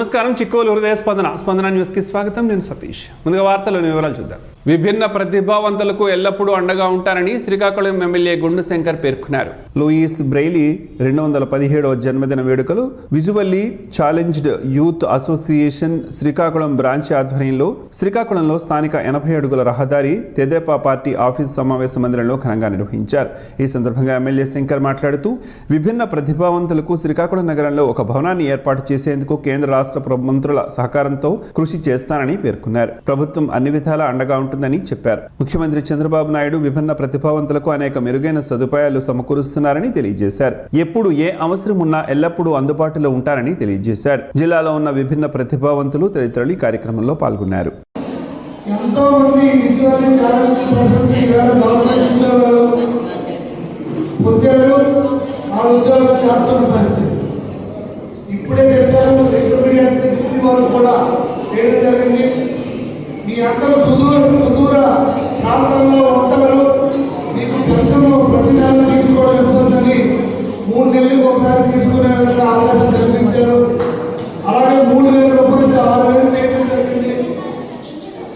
నమస్కారం. చిక్కోలు హృదయ స్పందన న్యూస్ కి స్వాగతం. నేను సతీష్. ముందుగా వార్తలోని వివరాలు చూద్దాం. విభిన్న ప్రతిభావంతులకు ఎల్లప్పుడూ అండగా ఉంటారని శ్రీకాకుళం ఎమ్మెల్యే గుండు శంకర్ పేర్కొన్నారు. లూయిస్ బ్రెయిలీ 217వ జన్మదిన వేడుకలు visually challenged youth association Srikakulam branch ఆధ్వర్యంలో శ్రీకాకుళంలో స్థానిక 80 అడుగుల రహదారి తెదేపా పార్టీ ఆఫీస్ సమావేశ మందిరంలో ఘనంగా నిర్వహించారు. ఈ సందర్భంగా ఎమ్మెల్యే శంకర్ మాట్లాడుతూ విభిన్న ప్రతిభావంతులకు శ్రీకాకుళం నగరంలో ఒక భవనాన్ని ఏర్పాటు చేసేందుకు కేంద్ర రాష్ట్ర మంత్రుల సహకారంతో కృషి చేస్తానని పేర్కొన్నారు. ప్రభుత్వం అన్ని విధాలా అండగా ఉంటుందని చెప్పారు. ముఖ్యమంత్రి చంద్రబాబు నాయుడు విభిన్న ప్రతిభావంతులకు అనేక మెరుగైన సదుపాయాలు సమకూరుస్తున్నారని తెలియజేశారు. ఎప్పుడు ఏ అవసరం ఉన్నా ఎల్లప్పుడూ అందుబాటులో ఉంటారని తెలియజేశారు. జిల్లాలో ఉన్న విభిన్న ప్రతిభావంతులు తదితరులు ఈ కార్యక్రమంలో పాల్గొన్నారు. ఇప్పుడే చెప్పారు వారు కూడా చేయడం జరిగింది. మీ అందరూ సుదూర ప్రాంతాల్లో ఉంటారు. మీకు కొంచెం ప్రతిదానం తీసుకోవడం ఇవ్వద్దని 3 నెలలకు ఒకసారి తీసుకునే విధంగా అవకాశం కల్పించారు. అలాగే 3,000 రూపాయలు 6,000 చేయడం జరిగింది.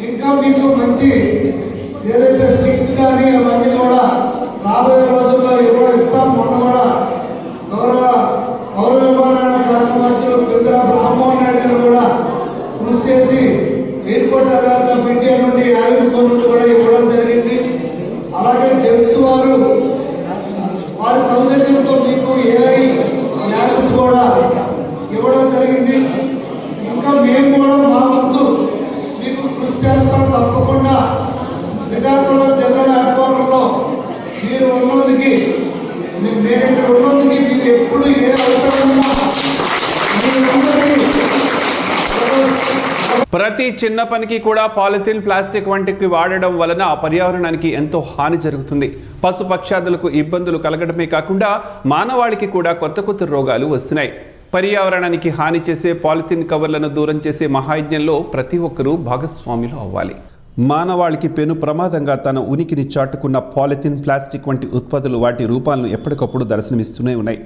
ఇంకా మీకు మంచి ఏదైతే స్టిక్స్ కానీ అవన్నీ కూడా రాబోయే రోజుల్లో ఎవరో ఇస్తాం. మొన్న కూడా పౌర విమానయాన శాఖ మంత్రులు కేంద్ర రామ్మోహన్ నాయుడు గారు కూడా కృషి చేసి ఎయిర్పోర్ట్ అథారిటీ ఆఫ్ ఇండియా నుండి 50 కోట్లు కూడా ఇవ్వడం జరిగింది. అలాగే జెమ్స్ వారి సౌజన్యంతో మీకు ఏఐ గ్లాసెస్ కూడా ఇవ్వడం జరిగింది. ఇంకా మేము కూడా మా వంతు మీకు కృషి చేస్తాం. తప్పకుండా శ్రీకాకుళం జిల్లా హెడ్ క్వార్టర్లో మీరు ఉన్నందుకు నేను ఇక్కడ ఉన్నందుకు మీకు ఎప్పుడు ఏ అవసరం ఉన్నా ప్రతి చిన్న పనికి కూడా పాలిథిన్, ప్లాస్టిక్ వంటికి వాడడం వలన పర్యావరణానికి ఎంతో హాని జరుగుతుంది. పశుపక్షాదులకు ఇబ్బందులు కలగడమే కాకుండా మానవాళికి కూడా కొత్త రోగాలు వస్తున్నాయి. పర్యావరణానికి హాని చేసే పాలిథిన్ కవర్లను దూరం చేసే మహాయజ్ఞంలో ప్రతి ఒక్కరూ భాగస్వాములు అవ్వాలి. మానవాళికి పెను ప్రమాదంగా తన ఉనికిని చాటుకున్న పాలిథిన్, ప్లాస్టిక్ వంటి ఉత్పత్తులు వాటి రూపాలను ఎప్పటికప్పుడు దర్శనమిస్తూనే ఉన్నాయి.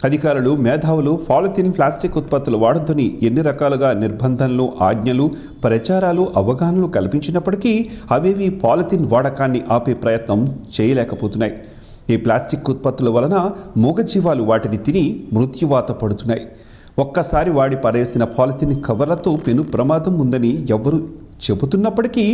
అధికారులు, మేధావులు పాలిథిన్, ప్లాస్టిక్ ఉత్పత్తులు వాడొద్దని ఎన్ని రకాలుగా నిర్బంధనలు, ఆజ్ఞలు, ప్రచారాలు, అవగాహనలు కల్పించినప్పటికీ అవేవి పాలిథిన్ వాడకాన్ని ఆపే ప్రయత్నం చేయలేకపోతున్నాయి. ఈ ప్లాస్టిక్ ఉత్పత్తుల వలన మూగజీవాలు వాటిని తిని మృత్యువాత పడుతున్నాయి. ఒక్కసారి వాడి పడేసిన పాలిథిన్ కవర్లతో పెను ప్రమాదం ఉందని ఎవరు చెబుతున్నప్పటికీ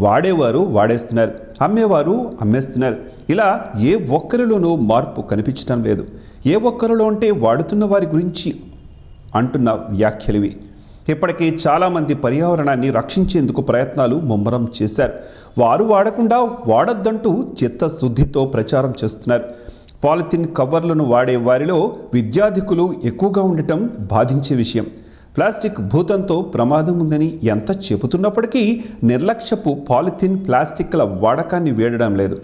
వాడేవారు వాడేస్తున్నారు, అమ్మేవారు అమ్మేస్తున్నారు. ఇలా ఏ ఒక్కరిలోనూ మార్పు కనిపించడం లేదు. ఏ ఒక్కరిలో అంటే వాడుతున్న వారి గురించి అంటున్న వ్యాఖ్యలివి. ఇప్పటికీ చాలామంది పర్యావరణాన్ని రక్షించేందుకు ప్రయత్నాలు ముమ్మరం చేశారు. వారు వాడకుండా వాడొద్దంటూ చిత్తశుద్ధితో ప్రచారం చేస్తున్నారు. పాలిథిన్ కవర్లను వాడే వారిలో విద్యార్థికులు ఎక్కువగా ఉండటం బాధించే విషయం. ప్లాస్టిక్ భూతంతో ప్రమాదం ఉందని ఎంత చెబుతున్నప్పటికీ నిర్లక్ష్యపు పాలిథిన్, ప్లాస్టిక్ల వాడకాన్ని వేయడం లేదు.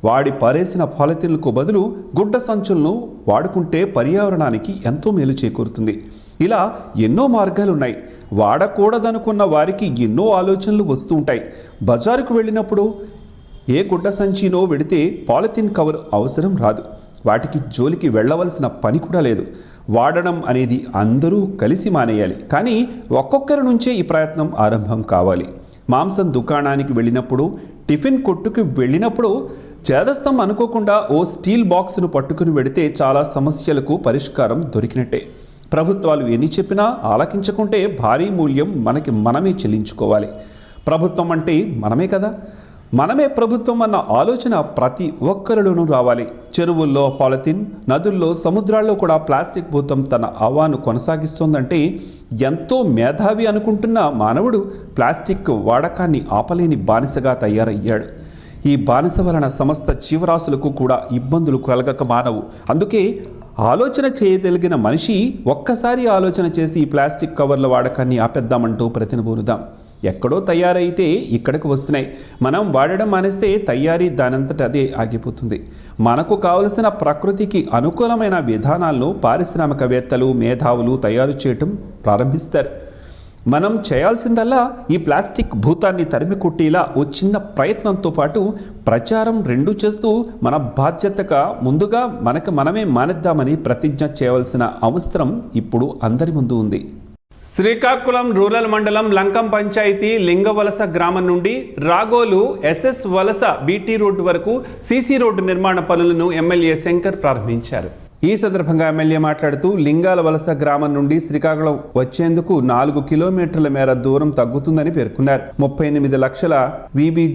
వాడి పారేసిన పాలిథిన్లకు బదులు గుడ్డ సంచులను వాడుకుంటే పర్యావరణానికి ఎంతో మేలు చేకూరుతుంది. ఇలా ఎన్నో మార్గాలున్నాయి. వాడకూడదనుకున్న వారికి ఎన్నో ఆలోచనలు వస్తూ ఉంటాయి. బజారుకు వెళ్ళినప్పుడు ఏ గుడ్డ సంచినో వెడితే పాలిథిన్ కవర్ అవసరం రాదు. వాటికి జోలికి వెళ్ళవలసిన పని కూడా లేదు. వాడడం అనేది అందరూ కలిసి మానేయాలి. కానీ ఒక్కొక్కరి నుంచే ఈ ప్రయత్నం ఆరంభం కావాలి. మాంసం దుకాణానికి వెళ్ళినప్పుడు, టిఫిన్ కొట్టుకు వెళ్ళినప్పుడు చేదస్తం అనుకోకుండా ఓ స్టీల్ బాక్స్ను పట్టుకుని వెడితే చాలా సమస్యలకు పరిష్కారం దొరికినట్టే. ప్రభుత్వాలు ఎన్ని చెప్పినా ఆలకించకుంటే భారీ మూల్యం మనమే చెల్లించుకోవాలి. ప్రభుత్వం అంటే మనమే కదా. మనమే ప్రభుత్వం అన్న ఆలోచన ప్రతి ఒక్కరిలోనూ రావాలి. చెరువుల్లో పాలిథిన్, నదుల్లో, సముద్రాల్లో కూడా ప్లాస్టిక్ భూతం తన ఆవాను కొనసాగిస్తోందంటే ఎంతో మేధావి అనుకుంటున్న మానవుడు ప్లాస్టిక్ వాడకాన్ని ఆపలేని బానిసగా తయారయ్యాడు. ఈ బానిస వలన సమస్త జీవరాశులకు కూడా ఇబ్బందులు కలగక మానవు. అందుకే ఆలోచన చేయగలిగిన మనిషి ఒక్కసారి ఆలోచన చేసి ఈ ప్లాస్టిక్ కవర్ల వాడకాన్ని ఆపేద్దామంటూ ప్రతినబూనుదాం. ఎక్కడో తయారైతే ఇక్కడికి వస్తున్నాయి. మనం వాడడం మానేస్తే తయారీ దానంతట అదే ఆగిపోతుంది. మనకు కావలసిన ప్రకృతికి అనుకూలమైన విధానాలను పారిశ్రామికవేత్తలు, మేధావులు తయారు చేయటం ప్రారంభిస్తారు. మనం చేయాల్సిందల్లా ఈ ప్లాస్టిక్ భూతాన్ని తరిమి కొట్టేలా ఓ చిన్న ప్రయత్నంతో పాటు ప్రచారం రెండూ చేస్తూ మన బాధ్యతగా ముందుగా మనమే మానేద్దామని ప్రతిజ్ఞ చేయవలసిన అవసరం ఇప్పుడు అందరి ముందు ఉంది. శ్రీకాకుళం రూరల్ మండలం లంకం పంచాయతీ లింగవలస గ్రామం నుండి రాగోలు ఎస్ఎస్ వలస బీటీ రోడ్డు వరకు సీసీ రోడ్డు నిర్మాణ పనులను ఎమ్మెల్యే శంకర్ ప్రారంభించారు. ఈ సందర్భంగా ఎమ్మెల్యే మాట్లాడుతూ లింగాల వలస గ్రామం నుండి శ్రీకాకుళం వచ్చేందుకు 4 కిలోమీటర్ల మేర దూరం తగ్గుతుందని పేర్కొన్నారు. 38 లక్షల విబి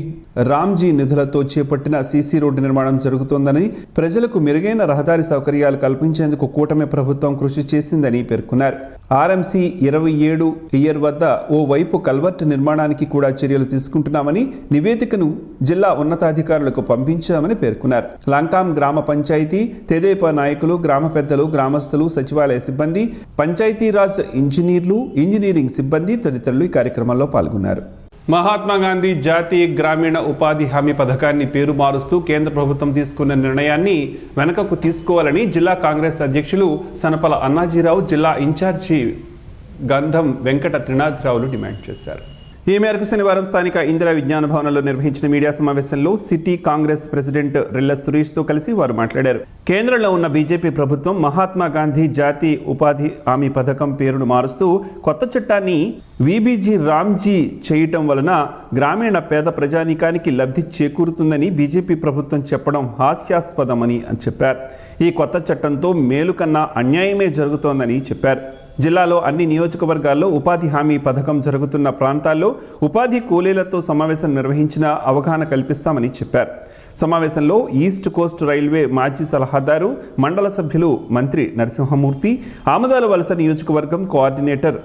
రామ్జీ నిధులతో చేపట్టిన సీసీ రోడ్డు నిర్మాణం జరుగుతోందని, ప్రజలకు మెరుగైన రహదారి సౌకర్యాలు కల్పించేందుకు కూటమి ప్రభుత్వం కృషి చేసిందని పేర్కొన్నారు. ఆర్ఎంసీ 27 ఇయర్ వద్ద ఓ వైపు కల్వర్ట్ నిర్మాణానికి కూడా చర్యలు తీసుకుంటున్నామని, నివేదికను జిల్లా ఉన్నతాధికారులకు పంపించామని పేర్కొన్నారు. లంకాం గ్రామ పంచాయతీ తెదేపా నాయకులు, గ్రామ పెద్దలు, గ్రామస్తులు, సచివాలయ సిబ్బంది, పంచాయతీరాజ్ ఇంజనీర్లు, ఇంజనీరింగ్ సిబ్బంది తదితరులు ఈ కార్యక్రమంలో పాల్గొన్నారు. మహాత్మా గాంధీ జాతీయ గ్రామీణ ఉపాధి హామీ పథకాన్ని పేరు మారుస్తూ కేంద్ర ప్రభుత్వం తీసుకున్న నిర్ణయాన్ని వెనకకు తీసుకోవాలని జిల్లా కాంగ్రెస్ అధ్యక్షులు సనపల అన్నాజీరావు, జిల్లా ఇన్ఛార్జి గంధం వెంకట త్రినాథరావులు డిమాండ్ చేశారు. ఈ మేరకు శనివారం స్థానిక ఇందిరా విజ్ఞాన భవనంలో నిర్వహించిన మీడియా సమావేశంలో సిటీ కాంగ్రెస్ ప్రెసిడెంట్ రెల్ల సురేష్తో కలిసి వారు మాట్లాడారు. కేంద్రంలో ఉన్న బీజేపీ ప్రభుత్వం మహాత్మా గాంధీ జాతీయ ఉపాధి హామీ పథకం పేరును మారుస్తూ కొత్త చట్టాన్ని విబిజీ రామ్జీ చేయటం వలన గ్రామీణ పేద ప్రజానీకానికి లబ్ధి చేకూరుతుందని బీజేపీ ప్రభుత్వం చెప్పడం హాస్యాస్పదమని చెప్పారు. ఈ కొత్త చట్టంతో మేలు కన్నా అన్యాయమే జరుగుతోందని చెప్పారు. జిల్లాలో అన్ని నియోజకవర్గాల్లో ఉపాధి హామీ పథకం జరుగుతున్న ప్రాంతాల్లో ఉపాధి కూలీలతో సమావేశం నిర్వహించిన అవగాహన కల్పిస్తామని చెప్పారు. సమావేశంలో ఈస్ట్ కోస్ట్ రైల్వే మాజీ సలహాదారు, మండల సభ్యులు మంత్రి నరసింహమూర్తి, ఆమదాల వలస నియోజకవర్గం కోఆర్డినేటర్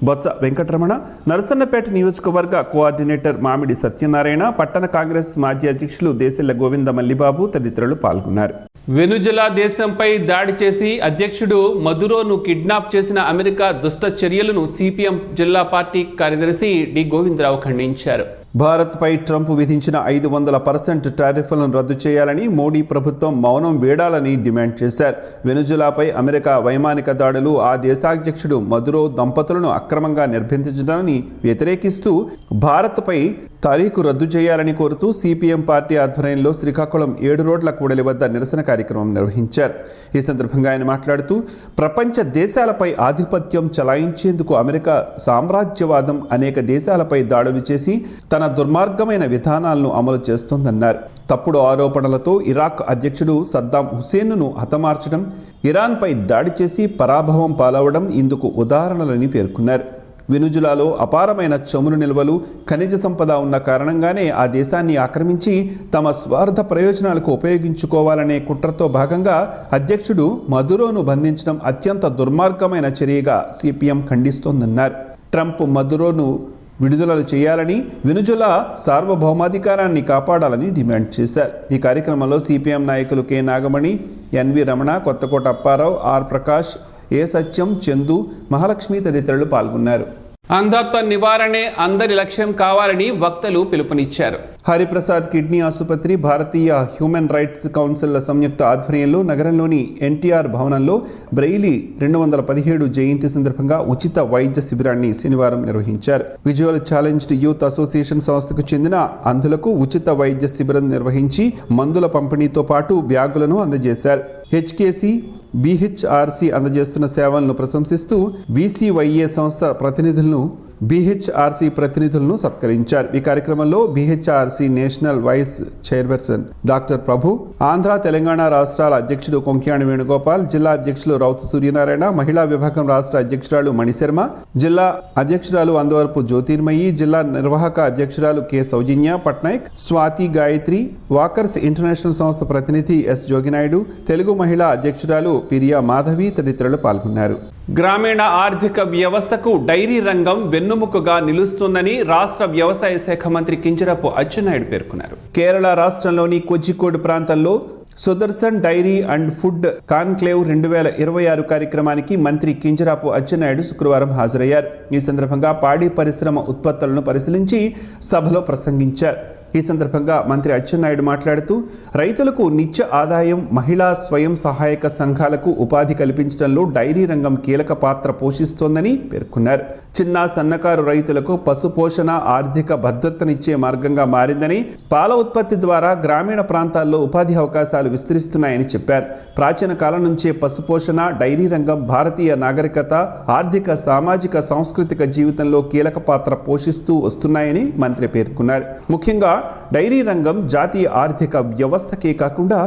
బొత్స వెంకటరమణ, నరసన్నపేట నియోజకవర్గ కోఆర్డినేటర్ మామిడి సత్యనారాయణ, పట్టణ కాంగ్రెస్ మాజీ అధ్యక్షులు దేశెల్ల గోవింద మల్లిబాబు తదితరులు పాల్గొన్నారు. వెనుజులా దేశంపై దాడి చేసి అధ్యక్షుడు మదురోను కిడ్నాప్ చేసిన అమెరికా దుష్ట చర్యలను సిపిఎం జిల్లా పార్టీ కార్యదర్శి డి గోవిందరావు ఖండించారు. భారత్పై ట్రంప్ విధించిన 500% టారిఫ్లను రద్దు చేయాలని, మోడీ ప్రభుత్వం మౌనం వీడాలని డిమాండ్ చేశారు. వెనుజులాపై అమెరికా వైమానిక దాడులు, ఆ దేశాధ్యక్షుడు మదురో దంపతులను అక్రమంగా నిర్బంధించడాన్ని వ్యతిరేకిస్తూ భారత్పై తారీఖు రద్దు చేయాలని కోరుతూ సిపిఎం పార్టీ ఆధ్వర్యంలో శ్రీకాకుళం 7 రోడ్ల కూడలి వద్ద నిరసన కార్యక్రమం నిర్వహించారు. ఈ సందర్భంగా ఆయన మాట్లాడుతూ ప్రపంచ దేశాలపై ఆధిపత్యం చలాయించేందుకు అమెరికా సామ్రాజ్యవాదం అనేక దేశాలపై దాడులు చేసి తన దుర్మార్గమైన విధానాలను అమలు చేస్తోందన్నారు. తప్పుడు ఆరోపణలతో ఇరాక్ అధ్యక్షుడు సద్దాం హుసేన్ను హతమార్చడం, ఇరాన్పై దాడి చేసి పరాభవం పాలవడం ఇందుకు ఉదాహరణలని పేర్కొన్నారు. వెనుజులాలో అపారమైన చమురు నిల్వలు, ఖనిజ సంపద ఉన్న కారణంగానే ఆ దేశాన్ని ఆక్రమించి తమ స్వార్థ ప్రయోజనాలకు ఉపయోగించుకోవాలనే కుట్రతో భాగంగా అధ్యక్షుడు మదురోను బంధించడం అత్యంత దుర్మార్గమైన చర్యగా సిపిఎం ఖండిస్తోందన్నారు. ట్రంప్ మదురోను విడుదల చేయాలని, వెనుజులా సార్వభౌమాధికారాన్ని కాపాడాలని డిమాండ్ చేశారు. ఈ కార్యక్రమంలో సిపిఎం నాయకులు K Nagamani, NV Ramana, Kothakota Apparao, R Prakash, A Satyam, Chandu, Mahalakshmi తదితరులు పాల్గొన్నారు. అంధత్వ నివారణే అందరి లక్ష్యం కావాలని వక్తలు పిలుపునిచ్చారు. హరిప్రసాద్ కిడ్నీ ఆసుపత్రి, భారతీయ హ్యూమన్ రైట్స్ కౌన్సిల్ సంయుక్త ఆధ్వర్యంలో నగరంలోని ఎన్టీఆర్ భవనంలో బ్రెయిలీ 217 జయంతి సందర్భంగా ఉచిత వైద్య శిబిరాన్ని శనివారం నిర్వహించారు. విజువల్ ఛాలెంజ్డ్ యూత్ అసోసియేషన్ సంస్థకు చెందిన అంధులకు ఉచిత వైద్య శిబిరం నిర్వహించి మందుల పంపిణీతో పాటు బ్యాగులను అందజేశారు. హెచ్కేసి, బీహెచ్ఆర్సీ అందజేస్తున్న సేవలను ప్రశంసిస్తూ బీసీవైఏ సంస్థ ప్రతినిధులను, బీహెచ్ఆర్సీ ప్రతినిధులను సత్కరించారు. ఈ కార్యక్రమంలో బీహెచ్ఆర్సీ నేషనల్ వైస్ చైర్పర్సన్ డాక్టర్ ప్రభు, ఆంధ్ర తెలంగాణ రాష్ట్రాల అధ్యక్షుడు కొంక్యాణి వేణుగోపాల్, జిల్లా అధ్యక్షులు రౌతు సూర్యనారాయణ, మహిళా విభాగం రాష్ట్ర అధ్యక్షురాలు మణిశర్మ, జిల్లా అధ్యక్షురాలు అందవరపు జ్యోతిర్మయి, జిల్లా నిర్వాహక అధ్యక్షురాలు కె సౌజన్య పట్నాయక్, స్వాతి గాయత్రి, వాకర్స్ ఇంటర్నేషనల్ సంస్థ ప్రతినిధి ఎస్ జోగినాయుడు, తెలుగు మహిళా అధ్యక్షురాలు పిరియా మాధవి తదితరులు పాల్గొన్నారు. గ్రామీణ ఆర్థిక వ్యవస్థకు డైరీ రంగం వెన్నుముకగా నిలుస్తుందని రాష్ట్ర వ్యవసాయ శాఖ మంత్రి కింజరాపు అచ్చెన్నాయుడు పేర్కొన్నారు. కేరళ రాష్ట్రంలోని కోజికోడ్ ప్రాంతంలో Sudarshan dairy and food conclave 2026 కార్యక్రమానికి మంత్రి కింజరాపు అచ్చెన్నాయుడు శుక్రవారం హాజరయ్యారు. ఈ సందర్భంగా పాడి పరిశ్రమ ఉత్పత్తులను పరిశీలించి సభలో ప్రసంగించారు. ఈ సందర్భంగా మంత్రి అచ్చెన్నాయుడు మాట్లాడుతూ రైతులకు నిత్య ఆదాయం, మహిళా స్వయం సహాయక సంఘాలకు ఉపాధి కల్పించడంలో డైరీ రంగం కీలక పాత్ర పోషిస్తోందని పేర్కొన్నారు. చిన్న సన్నకారు రైతులకు పశుపోషణ ఆర్థిక భద్రతనిచ్చే మార్గంగా మారిందని, పాల ఉత్పత్తి ద్వారా గ్రామీణ ప్రాంతాల్లో ఉపాధి అవకాశాలు విస్తరిస్తున్నాయని చెప్పారు. ప్రాచీన కాలం నుంచే పశుపోషణ, డైరీ రంగం భారతీయ నాగరికత, ఆర్థిక, సామాజిక, సాంస్కృతిక జీవితంలో కీలక పాత్ర పోషిస్తూ వస్తున్నాయని మంత్రి పేర్కొన్నారు. ముఖ్యంగా డైరీ రంగం జాతీయ ఆర్థిక వ్యవస్థకే కాకుండా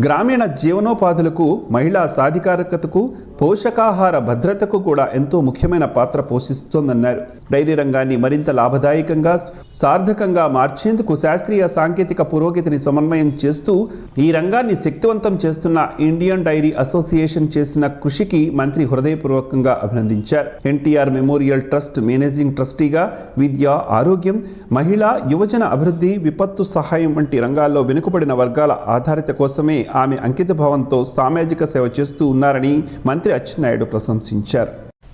గ్రామీణ జీవనోపాధులకు, మహిళా సాధికారికతకు, పోషకాహార భద్రతకు కూడా ఎంతో ముఖ్యమైన పాత్ర పోషిస్తోందన్నారు. డైరీ రంగాన్ని మరింత లాభదాయకంగా, సార్థకంగా మార్చేందుకు శాస్త్రీయ సాంకేతిక పురోగతిని సమన్వయం చేస్తూ ఈ రంగాన్ని శక్తివంతం చేస్తున్న ఇండియన్ డైరీ అసోసియేషన్ చేసిన కృషికి మంత్రి హృదయపూర్వకంగా అభినందించారు. ఎన్టీఆర్ మెమోరియల్ ట్రస్ట్ మేనేజింగ్ ట్రస్టీగా విద్య, ఆరోగ్యం, మహిళా, యువజన అభివృద్ధి, విపత్తు సహాయం వంటి రంగాల్లో వెనుకబడిన వర్గాల ఆధారిత కోసమే ఆమె అంకిత భావంతో సామాజిక సేవ చేస్తూ ఉన్నారని మంత్రి అచ్చెన్నాయుడు ప్రశంసించారు.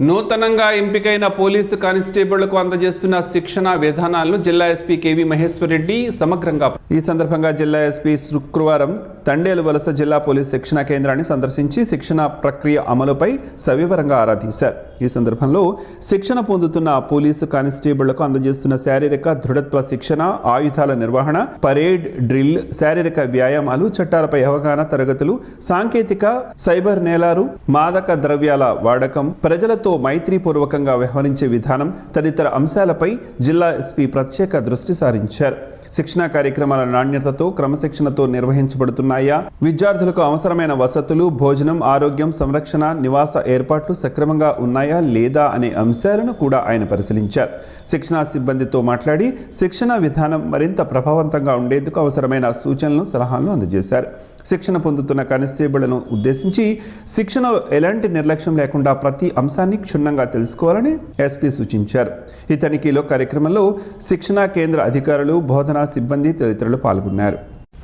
నూతనంగా ఎంపికైన పోలీసు కానిస్టేబుళ్లకు అందజేస్తున్న శిక్షణ విధానాలను జిల్లా ఎస్పీ కేవి మహేశ్వర్ రెడ్డి సమగ్రంగా ఈ సందర్భంగా జిల్లా ఎస్పీ శుక్రవారం తండేలు వలస జిల్లా పోలీస్ శిక్షణ కేంద్రాన్ని సందర్శించి శిక్షణ ప్రక్రియ అమలుపై సవివరంగా ఆరా తీశారు. ఈ సందర్భంలో శిక్షణ పొందుతున్న పోలీసు కానిస్టేబుళ్లకు అందజేస్తున్న శారీరక దృఢత్వ శిక్షణ, ఆయుధాల నిర్వహణ, పరేడ్, డ్రిల్, శారీరక వ్యాయామాలు, చట్టాలపై అవగాహన తరగతులు, సాంకేతిక, సైబర్ నేరాలు, మాదక ద్రవ్యాల వాడకం, ప్రజలతో మైత్రీపూర్వకంగా వ్యవహరించే విధానం తదితర అంశాలపై జిల్లా ఎస్పీ ప్రత్యేక దృష్టి సారించారు. శిక్షణా కార్యక్రమాల నాణ్యతతో, క్రమశిక్షణతో నిర్వహించబడుతున్నాయా, విద్యార్థులకు అవసరమైన వసతులు, భోజనం, ఆరోగ్యం, సంరక్షణ, నివాస ఏర్పాట్లు సక్రమంగా ఉన్నాయా లేదా అనే అంశాలను కూడా ఆయన పరిశీలించారు. శిక్షణా సిబ్బందితో మాట్లాడి శిక్షణ విధానం మరింత ప్రభావవంతంగా ఉండేందుకు అవసరమైన సూచనలు, సలహాలను అందజేశారు. శిక్షణ పొందుతున్న కానిస్టేబుళ్లను ఉద్దేశించి శిక్షణలో ఎలాంటి నిర్లక్ష్యం లేకుండా ప్రతి అంశాన్ని క్షుణ్ణంగా తెలుసుకోవాలని ఎస్పీ సూచించారు. ఈ తనిఖీలో కార్యక్రమంలో శిక్షణా కేంద్ర అధికారులు, బోధనా సిబ్బంది తదితరులు పాల్గొన్నారు.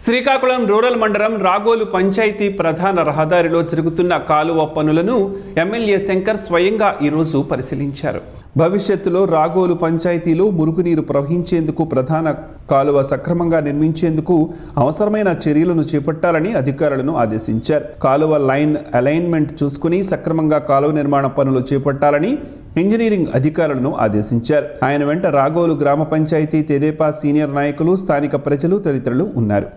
శ్రీకాకుళం రూరల్ మండలం రాగోలు పంచాయతీ ప్రధాన రహదారిలో జరుగుతున్న కాలువ పనులను ఎమ్మెల్యే శంకర్ స్వయంగా ఈరోజు పరిశీలించారు. భవిష్యత్తులో రాగోలు పంచాయతీలో మురుగునీరు ప్రవహించేందుకు ప్రధాన కాలువ సక్రమంగా నిర్మించేందుకు అవసరమైన చర్యలను చేపట్టాలని అధికారులను ఆదేశించారు. కాలువ లైన్ అలైన్మెంట్ చూసుకుని సక్రమంగా కాలువ నిర్మాణ పనులు చేపట్టాలని ఇంజనీరింగ్ అధికారులను ఆదేశించారు. ఆయన వెంట రాగోలు గ్రామ పంచాయతీ తెదేపా సీనియర్ నాయకులు, స్థానిక ప్రజలు తదితరులు ఉన్నారు.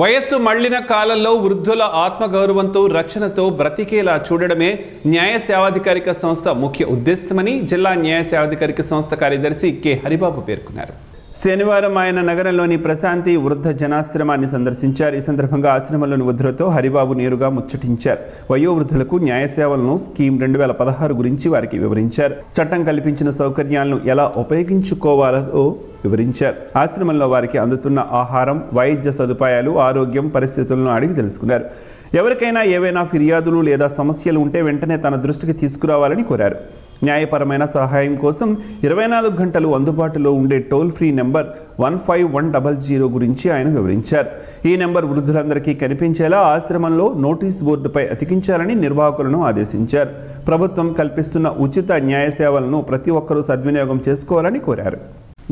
వయస్సు మళ్లిన కాలంలో వృద్ధుల ఆత్మగౌరవంతో, రక్షణతో బ్రతికేలా చూడడమే న్యాయ సేవాధికారిక సంస్థ ముఖ్య ఉద్దేశమని జిల్లా న్యాయ సేవాధికారిక సంస్థ కార్యదర్శి కె హరిబాబు పేర్కొన్నారు. శనివారం ఆయన నగరంలోని ప్రశాంతి వృద్ధ జనాశ్రమాన్ని సందర్శించారు. ఈ సందర్భంగా ఆశ్రమంలోని వృద్ధులతో హరిబాబు నేరుగా ముచ్చటించారు. వయోవృద్ధులకు న్యాయ సేవలను స్కీమ్ 2016 గురించి వారికి వివరించారు. చట్టం కల్పించిన సౌకర్యాలను ఎలా ఉపయోగించుకోవాలో వివరించారు. ఆశ్రమంలో వారికి అందుతున్న ఆహారం, వైద్య సదుపాయాలు, ఆరోగ్యం పరిస్థితులను అడిగి తెలుసుకున్నారు. ఎవరికైనా ఏవైనా ఫిర్యాదులు లేదా సమస్యలు ఉంటే వెంటనే తన దృష్టికి తీసుకురావాలని కోరారు. న్యాయపరమైన సహాయం కోసం 24 గంటలు అందుబాటులో ఉండే టోల్ ఫ్రీ నెంబర్ 15100 గురించి ఆయన వివరించారు. ఈ నెంబర్ వృద్ధులందరికీ కనిపించేలా ఆశ్రమంలో నోటీస్ బోర్డుపై అతికించాలని నిర్వాహకులను ఆదేశించారు. ప్రభుత్వం కల్పిస్తున్న ఉచిత న్యాయ సేవలను ప్రతి ఒక్కరూ సద్వినియోగం చేసుకోవాలని కోరారు.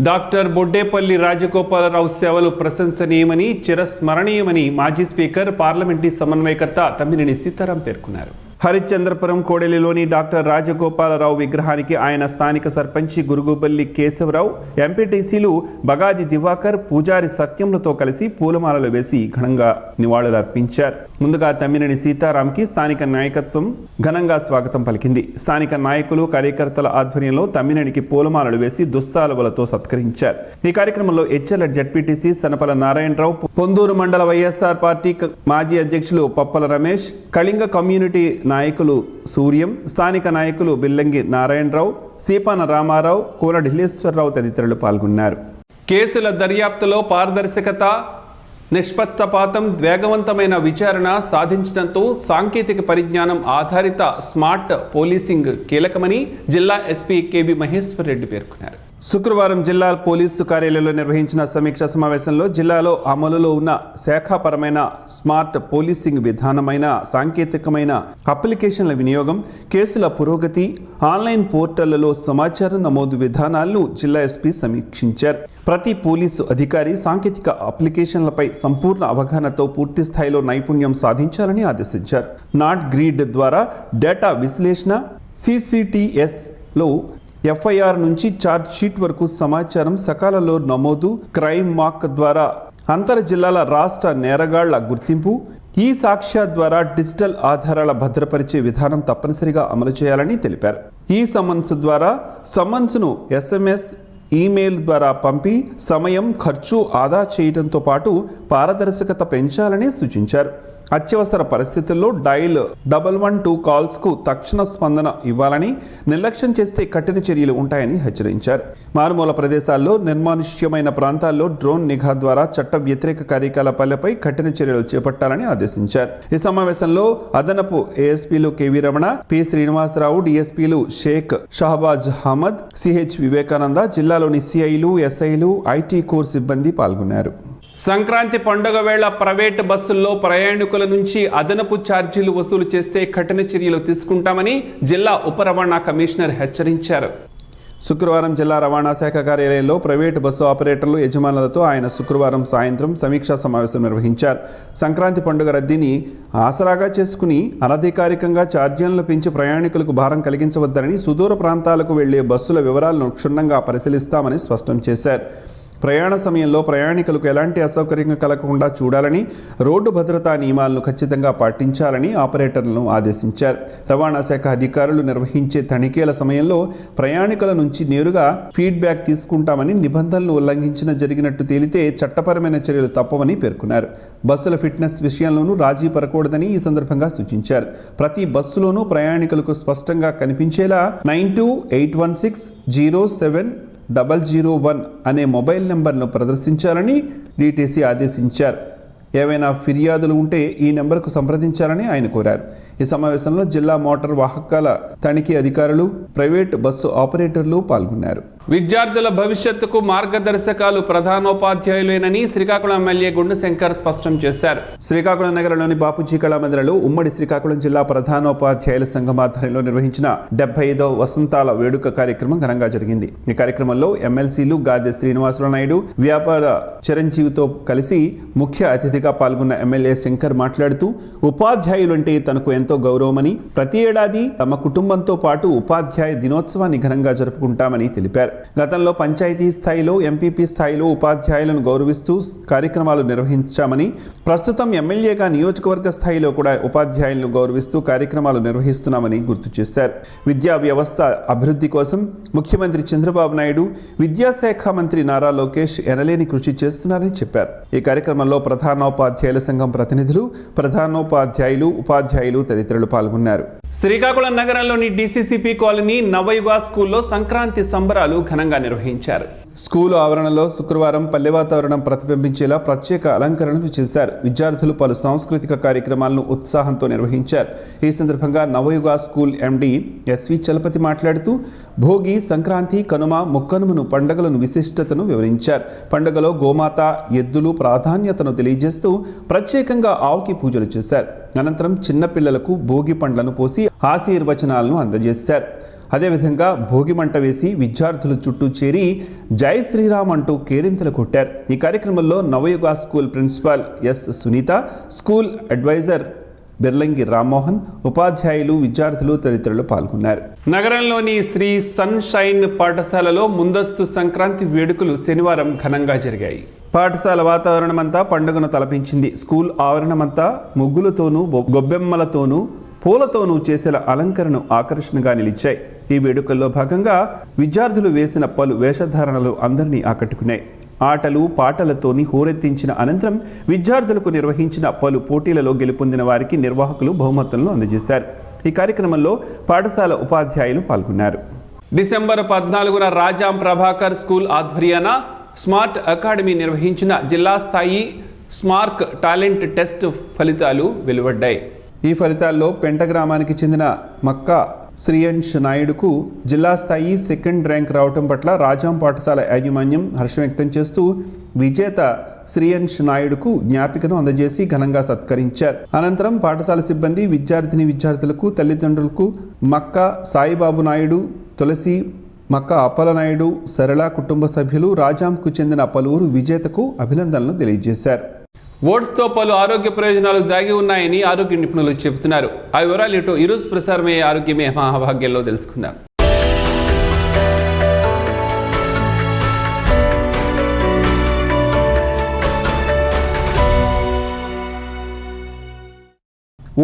డాక్టర్ బొడ్డేపల్లి రాజగోపాలరావు సేవలు ప్రశంసనీయమని, చిరస్మరణీయమని మాజీ స్పీకర్, పార్లమెంటరీ సమన్వయకర్త తమ్మినేని సీతారాం పేర్కొన్నారు. హరిశ్చంద్రపురం కోడెలిలోని డాక్టర్ రాజగోపాలరావు విగ్రహానికి ఆయన స్థానిక సర్పంచి గురుగుబల్లి కేశవరావు, ఎంపీటీసీలు బగాది దివాకర్, పూజారి సత్యంలతో కలిసి పూలమాలలు వేసి ఘనంగా నివాళులర్పించారు. ముందుగా తమ్మినేని సీతారాంకి స్థానిక నాయకత్వం ఘనంగా స్వాగతం పలికింది. స్థానిక నాయకులు, కార్యకర్తల ఆధ్వర్యంలో తమ్మినేనికి పూలమాలలు వేసి దుస్తాలువలతో సత్కరించారు. ఈ కార్యక్రమంలో హెచ్ఎల్ జడ్పీటీసీ సనపల నారాయణరావు, పొందూరు మండల వైఎస్ఆర్ పార్టీ మాజీ అధ్యక్షులు పప్పల రమేష్, కళింగ కమ్యూనిటీ నాయకులు సూర్యం, స్థానిక నాయకులు బిల్లంగి నారాయణరావు, సీపాన రామారావు, కోన ఢిల్లేశ్వరరావు తదితరులు పాల్గొన్నారు. కేసుల దర్యాప్తులో పారదర్శకత, నిష్పక్షపాతం, వేగవంతమైన విచారణ సాధించడంతో సాంకేతిక పరిజ్ఞానం ఆధారిత స్మార్ట్ పోలీసింగ్ కీలకమని జిల్లా ఎస్పీ కేవి మహేశ్వర్ రెడ్డి పేర్కొన్నారు. శుక్రవారం జిల్లా పోలీసు కార్యాలయంలో నిర్వహించిన సమీక్షా సమావేశంలో జిల్లాలో అమలులో ఉన్న శాఖాపరమైన స్మార్ట్ పోలీసింగ్ విధానమైన సాంకేతికమైన అప్లికేషన్ల వినియోగం, కేసుల పురోగతి, ఆన్లైన్ పోర్టళ్లలో సమాచారం నమోదు విధానాలను జిల్లా ఎస్పీ సమీక్షించారు. ప్రతి పోలీసు అధికారి సాంకేతిక అప్లికేషన్లపై సంపూర్ణ అవగాహనతో పూర్తి స్థాయిలో నైపుణ్యం సాధించాలని ఆదేశించారు. నాట్ గ్రీడ్ ద్వారా డేటా విశ్లేషణ, CCTSలో FIR నుంచి ఛార్జ్ షీట్ వరకు సమాచారం సకాలంలో నమోదు, క్రైమ్ మాక్ ద్వారా అంతర్ జిల్లాల రాష్ట్ర నేరగాళ్ల గుర్తింపు, ఈ సాక్ష్య ద్వారా డిజిటల్ ఆధారాల భద్రపరిచే విధానం తప్పనిసరిగా అమలు చేయాలని తెలిపారు. ఈ సమన్స్ ద్వారా సమన్స్ను SMS, ఈమెయిల్ ద్వారా పంపి సమయం, ఖర్చు ఆదా చేయడంతో పాటు పారదర్శకత పెంచాలని సూచించారు. అత్యవసర పరిస్థితుల్లో డైల్ 112 కాల్స్కు తక్షణ స్పందన ఇవ్వాలని, నిర్లక్ష్యం చేస్తే కఠిన చర్యలు ఉంటాయని హెచ్చరించారు. మారుమూల ప్రదేశాల్లో, నిర్మానుష్యమైన ప్రాంతాల్లో డ్రోన్ నిఘా ద్వారా చట్ట వ్యతిరేక కార్యకలాపాలపై కఠిన చర్యలు చేపట్టాలని ఆదేశించారు. ఈ సమావేశంలో అదనపు ASPలు KV Ramana, P Srinivasarao, DSPలు Sheikh Shehbaz Ahmed, CH Vivekananda, జిల్లాలోని CIలు, SIలు, IT కోర్ సిబ్బంది పాల్గొన్నారు. సంక్రాంతి పండుగ వేళ ప్రైవేట్ బస్సుల్లో ప్రయాణికుల నుంచి అదనపు ఛార్జీలు వసూలు చేస్తే కఠిన చర్యలు తీసుకుంటామని జిల్లా ఉప రవాణా కమిషనర్ హెచ్చరించారు. శుక్రవారం జిల్లా రవాణా శాఖ కార్యాలయంలో ప్రైవేటు బస్సు ఆపరేటర్లు, యజమానులతో ఆయన శుక్రవారం సాయంత్రం సమీక్షా సమావేశం నిర్వహించారు. సంక్రాంతి పండుగ రద్దీని ఆసరాగా చేసుకుని అనధికారికంగా ఛార్జీలను పెంచి ప్రయాణికులకు భారం కలిగించవద్దని, సుదూర ప్రాంతాలకు వెళ్లే బస్సుల వివరాలను క్షుణ్ణంగా పరిశీలిస్తామని స్పష్టం చేశారు. ప్రయాణ సమయంలో ప్రయాణికులకు ఎలాంటి అసౌకర్యం కలగకుండా చూడాలని, రోడ్డు భద్రతా నియమాలను ఖచ్చితంగా పాటించాలని ఆపరేటర్లను ఆదేశించారు. రవాణా శాఖ అధికారులు నిర్వహించే తనిఖీల సమయంలో ప్రయాణికుల నుంచి నేరుగా ఫీడ్బ్యాక్ తీసుకుంటామని, నిబంధనలు ఉల్లంఘించిన జరిగినట్టు తేలితే చట్టపరమైన చర్యలు తప్పవని పేర్కొన్నారు. బస్సుల ఫిట్నెస్ విషయంలోనూ రాజీ పడకూడదని ఈ సందర్భంగా సూచించారు. ప్రతి బస్సులోనూ ప్రయాణికులకు స్పష్టంగా కనిపించేలా 9281607001 అనే మొబైల్ నెంబర్ను ప్రదర్శించాలని DTC ఆదేశించారు. ఏవైనా ఫిర్యాదులు ఉంటే ఈ నెంబర్కు సంప్రదించాలని ఆయన కోరారు. ఈ సమావేశంలో జిల్లా మోటార్ వాహకాల తనిఖీ అధికారులు, ప్రైవేట్ బస్సు ఆపరేటర్లు పాల్గొన్నారు. విద్యార్థుల భవిష్యత్తుకు మార్గదర్శకాలు ప్రధానోపాధ్యాయులేనని శ్రీకాకుళం ఎమ్మెల్యే గుండశంకర్ స్పష్టం చేశారు. శ్రీకాకుళం నగరంలోని బాపూజీ కళామందిరంలో ఉమ్మడి శ్రీకాకుళం జిల్లా ప్రధానోపాధ్యాయుల సంఘం ఆధ్వర్యంలో నిర్వహించిన 75వ వసంతాల వేడుక కార్యక్రమం ఘనంగా జరిగింది. ఈ కార్యక్రమంలో ఎమ్మెల్సీలు గాదె శ్రీనివాసరావు నాయుడు, వ్యాపార చిరంజీవితో కలిసి ముఖ్య అతిథిగా పాల్గొన్న ఎమ్మెల్యే శంకర్ మాట్లాడుతూ, ఉపాధ్యాయులంటే తనకు ఎంతో గౌరవమని, ప్రతి ఏడాది తమ కుటుంబంతో పాటు ఉపాధ్యాయ దినోత్సవాన్ని ఘనంగా జరుపుకుంటామని తెలిపారు. గతంలో పంచాయతీ స్థాయిలో, ఎంపీపీ స్థాయిలో ఉపాధ్యాయులను గౌరవిస్తూ కార్యక్రమాలు నిర్వహించామని, ప్రస్తుతం ఎమ్మెల్యేగా నియోజకవర్గ స్థాయిలో కూడా ఉపాధ్యాయులను గౌరవిస్తూ కార్యక్రమాలు నిర్వహిస్తున్నామని గుర్తు చేశారు. విద్యా వ్యవస్థ అభివృద్ధి కోసం ముఖ్యమంత్రి చంద్రబాబు నాయుడు, విద్యాశాఖ మంత్రి నారా లోకేష్ ఎనలేని కృషి చేస్తున్నారని చెప్పారు. ఈ కార్యక్రమంలో ప్రధానోపాధ్యాయుల సంఘం ప్రతినిధులు, ప్రధానోపాధ్యాయులు, ఉపాధ్యాయులు తదితరులు పాల్గొన్నారు. శ్రీకాకుళం నగరంలోని DCCP కాలనీ నవయుగ స్కూల్లో సంక్రాంతి సంబరాలు ఘనంగా నిర్వహించారు. స్కూలు ఆవరణలో శుక్రవారం పల్లె వాతావరణం ప్రతిబింబించేలా ప్రత్యేక అలంకరణలు చేశారు. విద్యార్థులు పలు సాంస్కృతిక కార్యక్రమాలను ఉత్సాహంతో నిర్వహించారు. ఈ సందర్భంగా నవయుగ స్కూల్ MD SV చలపతి మాట్లాడుతూ, భోగి, సంక్రాంతి, కనుమ, ముక్కనుమను పండుగలను విశిష్టతను వివరించారు. పండుగలో గోమాత, ఎద్దులు ప్రాధాన్యతను తెలియజేస్తూ ప్రత్యేకంగా ఆవుకి పూజలు చేశారు. అనంతరం చిన్నపిల్లలకు భోగి పండ్లను పోసి ఆశీర్వచనాలను అందజేశారు. అదేవిధంగా భోగి మంట వేసి విద్యార్థులు చుట్టూ చేరి జై శ్రీరామ్ అంటూ కేరింతలు కొట్టారు. ఈ కార్యక్రమంలో Navayuga school principal S Sunitha, school advisor Birlangi Rammohan, ఉపాధ్యాయులు, విద్యార్థులు తదితరులు పాల్గొన్నారు. నగరంలోని శ్రీ సన్షైన్ పాఠశాలలో ముందస్తు సంక్రాంతి వేడుకలు శనివారం ఘనంగా జరిగాయి. పాఠశాల వాతావరణమంతా పండుగను తలపించింది. స్కూల్ ఆవరణమంతా ముగ్గులతోనూ, గొబ్బెమ్మలతోనూ, పూలతోనూ చేసిన అలంకరణను ఆకర్షణగా నిలిచాయి. ఈ వేడుకల్లో భాగంగా విద్యార్థులు వేసిన పలు వేషధారణలు అందరినీ ఆకట్టుకున్నాయి. ఆటలు, పాటలతోని హోరెత్తించిన అనంతరం విద్యార్థులకు నిర్వహించిన పలు పోటీలలో గెలుపొందిన వారికి నిర్వాహకులు బహుమతులను అందజేశారు. ఈ కార్యక్రమంలో పాఠశాల ఉపాధ్యాయులు పాల్గొన్నారు. డిసెంబర్ 14న రాజాం ప్రభాకర్ స్కూల్ ఆధ్వర్యాన స్మార్ట్ అకాడమీ నిర్వహించిన జిల్లా స్థాయి స్మార్క్ టాలెంట్ టెస్ట్ ఫలితాలు వెలువడ్డాయి. ఈ ఫలితాల్లో పెంట గ్రామానికి చెందిన మక్కా శ్రీయంష్ నాయుడుకు జిల్లా స్థాయి సెకండ్ ర్యాంక్ రావటం పట్ల రాజాం పాఠశాల యాజమాన్యం హర్షం వ్యక్తం చేస్తూ విజేత శ్రీయంష్ నాయుడుకు జ్ఞాపికను అందజేసి ఘనంగా సత్కరించారు. అనంతరం పాఠశాల సిబ్బంది, విద్యార్థులకు, తల్లిదండ్రులకు మక్కా సాయిబాబు నాయుడు, తులసి, మక్కా అప్పలనాయుడు, సరళ కుటుంబ సభ్యులు, రాజాంకు చెందిన పలువురు విజేతకు అభినందనలు తెలియజేశారు. ఓట్స్తో పలు ఆరోగ్య ప్రయోజనాలు దాగి ఉన్నాయని ఆరోగ్య నిపుణులు చెబుతున్నారు. ఆ వివరాలు ఇటు ఈరోజు ప్రసారమయ్యే ఆరోగ్యమే మహాభాగ్యంలో తెలుసుకుందాం.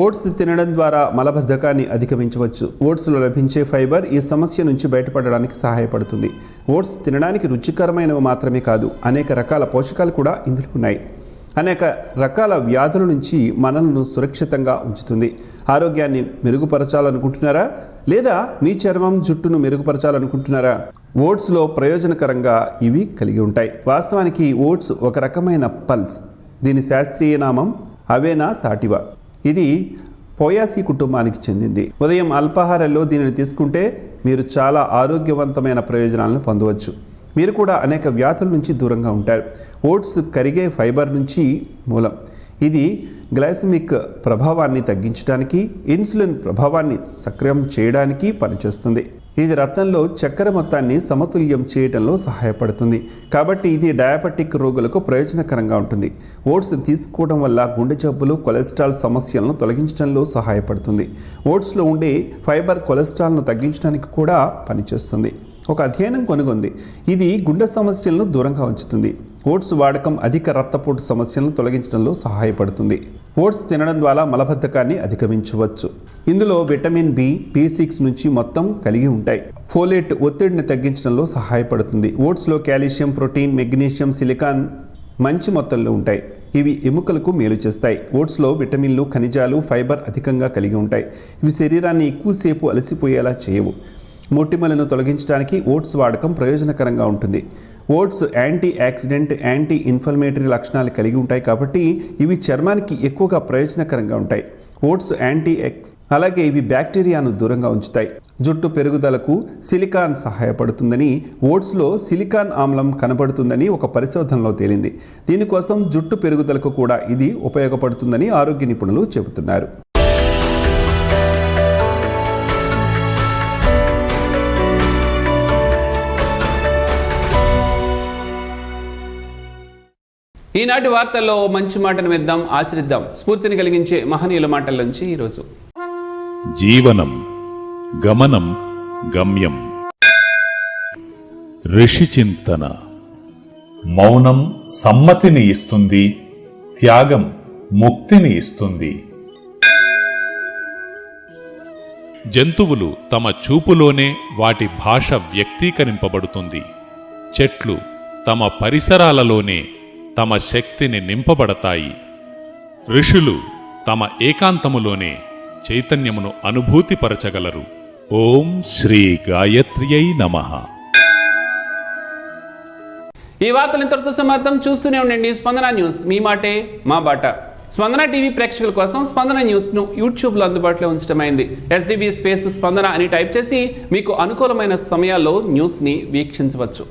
ఓట్స్ తినడం ద్వారా మలబద్ధకాన్ని అధిగమించవచ్చు. ఓట్స్లో లభించే ఫైబర్ ఈ సమస్య నుంచి బయటపడడానికి సహాయపడుతుంది. ఓట్స్ తినడానికి రుచికరమైనవి మాత్రమే కాదు, అనేక రకాల పోషకాలు కూడా ఇందులో ఉన్నాయి. అనేక రకాల వ్యాధుల నుంచి మనల్ని సురక్షితంగా ఉంచుతుంది. ఆరోగ్యాన్ని మెరుగుపరచాలనుకుంటున్నారా? లేదా మీ చర్మం, జుట్టును మెరుగుపరచాలనుకుంటున్నారా? ఓట్స్లో ప్రయోజనకరంగా ఇవి కలిగి ఉంటాయి. వాస్తవానికి ఓట్స్ ఒక రకమైన పల్స్. దీని శాస్త్రీయ నామం అవేనా సాటివా. ఇది పోయాసీ కుటుంబానికి చెందింది. ఉదయం అల్పాహారంలో దీనిని తీసుకుంటే మీరు చాలా ఆరోగ్యవంతమైన ప్రయోజనాలను పొందవచ్చు. మీరు కూడా అనేక వ్యాధుల నుంచి దూరంగా ఉంటారు. ఓట్స్ కరిగే ఫైబర్ నుంచి మూలం. ఇది గ్లైసెమిక్ ప్రభావాన్ని తగ్గించడానికి, ఇన్సులిన్ ప్రభావాన్ని సక్రియం చేయడానికి పనిచేస్తుంది. ఇది రక్తంలో చక్కెర మొత్తాన్ని సమతుల్యం చేయడంలో సహాయపడుతుంది. కాబట్టి ఇది డయాబెటిక్ రోగులకు ప్రయోజనకరంగా ఉంటుంది. ఓట్స్ తీసుకోవడం వల్ల గుండె జబ్బులు, కొలెస్ట్రాల్ సమస్యలను తొలగించడంలో సహాయపడుతుంది. ఓట్స్లో ఉండే ఫైబర్ కొలెస్ట్రాల్ను తగ్గించడానికి కూడా పనిచేస్తుంది. ఒక అధ్యయనం కనుగొంది, ఇది గుండె సమస్యలను దూరంగా ఉంచుతుంది. ఓట్స్ వాడకం అధిక రక్తపోటు సమస్యలను తొలగించడంలో సహాయపడుతుంది. ఓట్స్ తినడం ద్వారా మలబద్ధకాన్ని అధిగమించవచ్చు. ఇందులో విటమిన్ బి, B6 నుంచి మొత్తం కలిగి ఉంటాయి. ఫోలేట్ ఒత్తిడిని తగ్గించడంలో సహాయపడుతుంది. ఓట్స్లో కాల్షియం, ప్రోటీన్, మెగ్నీషియం, సిలికాన్ మంచి మొత్తంలో ఉంటాయి. ఇవి ఎముకలకు మేలు చేస్తాయి. ఓట్స్లో విటమిన్లు, ఖనిజాలు, ఫైబర్ అధికంగా కలిగి ఉంటాయి. ఇవి శరీరాన్ని ఎక్కువసేపు అలసిపోయేలా చేయవు. మొటిమలను తొలగించడానికి ఓట్స్ వాడకం ప్రయోజనకరంగా ఉంటుంది. Oats antioxidant, anti inflammatory లక్షణాలు కలిగి ఉంటాయి కాబట్టి ఇవి చర్మానికి ఎక్కువగా ప్రయోజనకరంగా ఉంటాయి. ఓట్స్ అలాగే ఇవి బ్యాక్టీరియాను దూరంగా ఉంచుతాయి. జుట్టు పెరుగుదలకు సిలికాన్ సహాయపడుతుందని, ఓట్స్లో సిలికాన్ ఆమ్లం కనబడుతుందని ఒక పరిశోధనలో తేలింది. దీనికోసం జుట్టు పెరుగుదలకు కూడా ఇది ఉపయోగపడుతుందని ఆరోగ్య నిపుణులు చెబుతున్నారు. ఈనాటి వార్తల్లో మంచి మాటను విద్దాం, ఆచరిద్దాం. స్ఫూర్తిని కలిగించే మహనీయుల మాటల్లోంచి ఈరోజు. జీవనం గమనం గమ్యం. ఋషి చింతన. మౌనం సమ్మతిని ఇస్తుంది, త్యాగం ముక్తిని ఇస్తుంది. జంతువులు తమ చూపులోనే వాటి భాష వ్యక్తీకరింపబడుతుంది. చెట్లు తమ పరిసరాలలోనే తమ శక్తిని నింపబడతాయి. ఋషులు తమ ఏకాంతములోనే చైతన్యమును అనుభూతిపరచగలరు. ఓం శ్రీ గాయత్ర్యై నమః. ఈ వార్తలు ఇంతటితో సమాప్తం. చూస్తూనే ఉండండి స్పందన న్యూస్, మీ మాటే మా బాట. స్పందన టీవీ ప్రేక్షకుల కోసం స్పందన న్యూస్ను యూట్యూబ్లో అందుబాటులో ఉంచడమైంది. SDB స్పేస్ స్పందన అని టైప్ చేసి మీకు అనుకూలమైన సమయాల్లో న్యూస్ని వీక్షించవచ్చు.